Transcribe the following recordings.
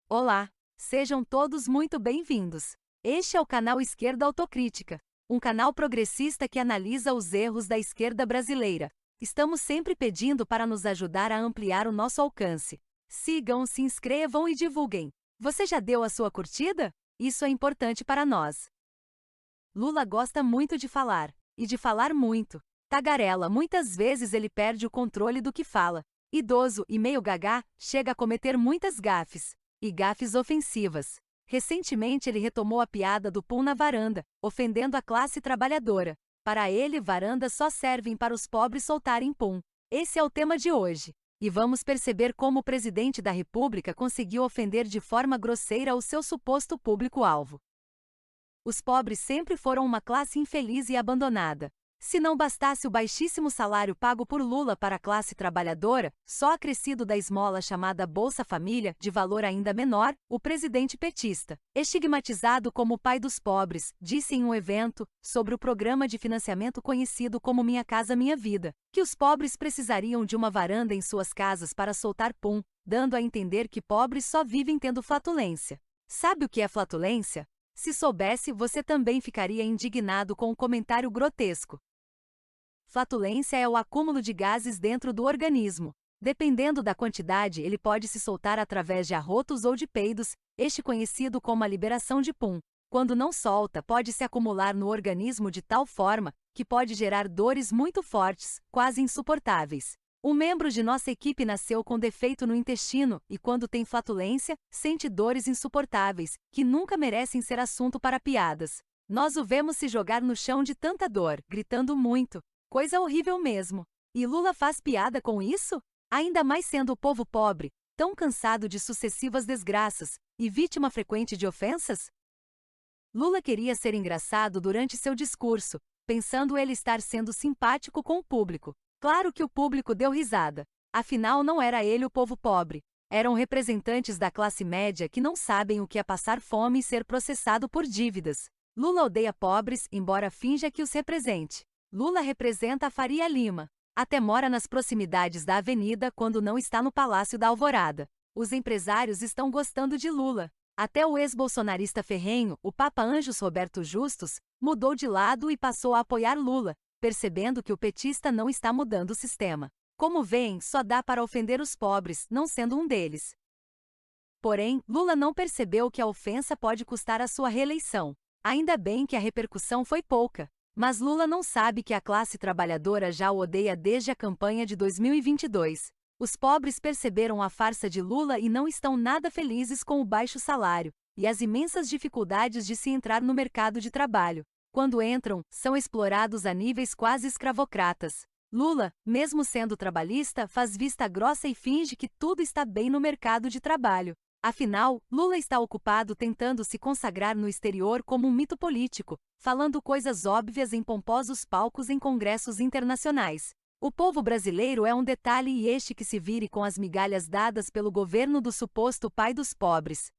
Olá, sejam todos muito bem-vindos. Este é o canal Esquerda Autocrítica, um canal progressista que analisa os erros da esquerda brasileira. Estamos sempre pedindo para nos ajudar a ampliar o nosso alcance. Sigam, se inscrevam e divulguem. Você já deu a sua curtida? Isso é importante para nós. Lula gosta muito de falar, e de falar muito. Tagarela, muitas vezes ele perde o controle do que fala. Idoso e meio gagá, chega a cometer muitas gafes. E gafes ofensivas. Recentemente ele retomou a piada do pum na varanda, ofendendo a classe trabalhadora. Para ele, varandas só servem para os pobres soltarem pum. Esse é o tema de hoje. E vamos perceber como o presidente da República conseguiu ofender de forma grosseira o seu suposto público-alvo. Os pobres sempre foram uma classe infeliz e abandonada. Se não bastasse o baixíssimo salário pago por Lula para a classe trabalhadora, só acrescido da esmola chamada Bolsa Família, de valor ainda menor, o presidente petista, estigmatizado como o pai dos pobres, disse em um evento, sobre o programa de financiamento conhecido como Minha Casa Minha Vida, que os pobres precisariam de uma varanda em suas casas para soltar pum, dando a entender que pobres só vivem tendo flatulência. Sabe o que é flatulência? Se soubesse, você também ficaria indignado com o comentário grotesco. Flatulência é o acúmulo de gases dentro do organismo. Dependendo da quantidade, ele pode se soltar através de arrotos ou de peidos, este conhecido como a liberação de pum. Quando não solta, pode se acumular no organismo de tal forma que pode gerar dores muito fortes, quase insuportáveis. Um membro de nossa equipe nasceu com defeito no intestino e, quando tem flatulência, sente dores insuportáveis, que nunca merecem ser assunto para piadas. Nós o vemos se jogar no chão de tanta dor, gritando muito. Coisa horrível mesmo. E Lula faz piada com isso? Ainda mais sendo o povo pobre, tão cansado de sucessivas desgraças, e vítima frequente de ofensas? Lula queria ser engraçado durante seu discurso, pensando ele estar sendo simpático com o público. Claro que o público deu risada. Afinal, não era ele o povo pobre. Eram representantes da classe média que não sabem o que é passar fome e ser processado por dívidas. Lula odeia pobres, embora finja que os represente. Lula representa a Faria Lima. Até mora nas proximidades da avenida quando não está no Palácio da Alvorada. Os empresários estão gostando de Lula. Até o ex-bolsonarista ferrenho, o Papa Anjos Roberto Justus, mudou de lado e passou a apoiar Lula, percebendo que o petista não está mudando o sistema. Como veem, só dá para ofender os pobres, não sendo um deles. Porém, Lula não percebeu que a ofensa pode custar a sua reeleição. Ainda bem que a repercussão foi pouca. Mas Lula não sabe que a classe trabalhadora já o odeia desde a campanha de 2022. Os pobres perceberam a farsa de Lula e não estão nada felizes com o baixo salário e as imensas dificuldades de se entrar no mercado de trabalho. Quando entram, são explorados a níveis quase escravocratas. Lula, mesmo sendo trabalhista, faz vista grossa e finge que tudo está bem no mercado de trabalho. Afinal, Lula está ocupado tentando se consagrar no exterior como um mito político, falando coisas óbvias em pomposos palcos em congressos internacionais. O povo brasileiro é um detalhe e este que se vire com as migalhas dadas pelo governo do suposto pai dos pobres.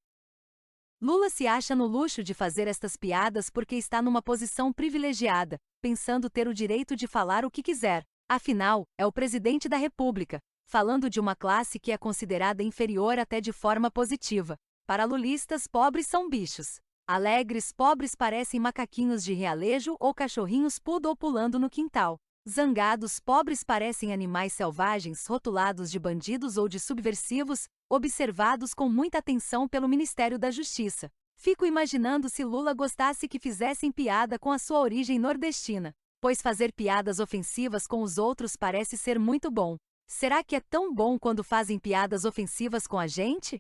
Lula se acha no luxo de fazer estas piadas porque está numa posição privilegiada, pensando ter o direito de falar o que quiser. Afinal, é o presidente da República, falando de uma classe que é considerada inferior até de forma positiva. Para lulistas, pobres são bichos. Alegres, pobres parecem macaquinhos de realejo ou cachorrinhos poodle pulando no quintal. Zangados, pobres parecem animais selvagens rotulados de bandidos ou de subversivos, observados com muita atenção pelo Ministério da Justiça. Fico imaginando se Lula gostasse que fizessem piada com a sua origem nordestina, pois fazer piadas ofensivas com os outros parece ser muito bom. Será que é tão bom quando fazem piadas ofensivas com a gente?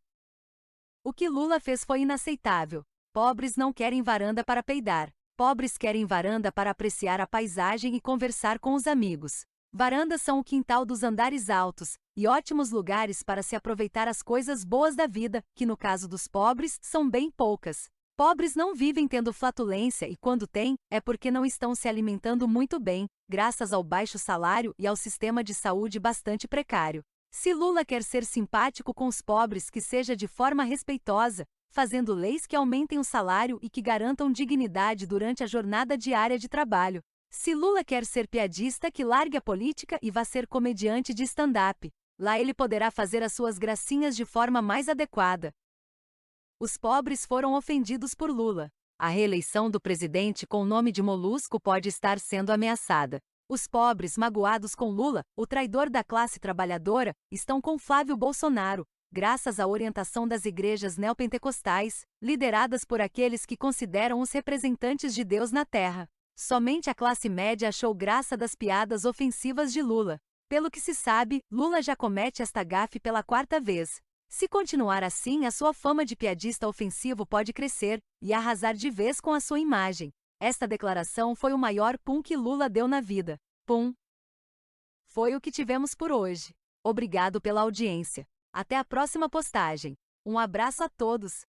O que Lula fez foi inaceitável. Pobres não querem varanda para peidar. Pobres querem varanda para apreciar a paisagem e conversar com os amigos. Varandas são o quintal dos andares altos, e ótimos lugares para se aproveitar as coisas boas da vida, que no caso dos pobres, são bem poucas. Pobres não vivem tendo flatulência e quando têm, é porque não estão se alimentando muito bem, graças ao baixo salário e ao sistema de saúde bastante precário. Se Lula quer ser simpático com os pobres, que seja de forma respeitosa, fazendo leis que aumentem o salário e que garantam dignidade durante a jornada diária de trabalho. Se Lula quer ser piadista, que largue a política e vá ser comediante de stand-up. Lá ele poderá fazer as suas gracinhas de forma mais adequada. Os pobres foram ofendidos por Lula. A reeleição do presidente com o nome de Molusco pode estar sendo ameaçada. Os pobres, magoados com Lula, o traidor da classe trabalhadora, estão com Flávio Bolsonaro, graças à orientação das igrejas neopentecostais, lideradas por aqueles que consideram os representantes de Deus na terra. Somente a classe média achou graça das piadas ofensivas de Lula. Pelo que se sabe, Lula já comete esta gafe pela 4ª vez. Se continuar assim, a sua fama de piadista ofensivo pode crescer e arrasar de vez com a sua imagem. Esta declaração foi o maior pum que Lula deu na vida. Pum! Foi o que tivemos por hoje. Obrigado pela audiência. Até a próxima postagem. Um abraço a todos!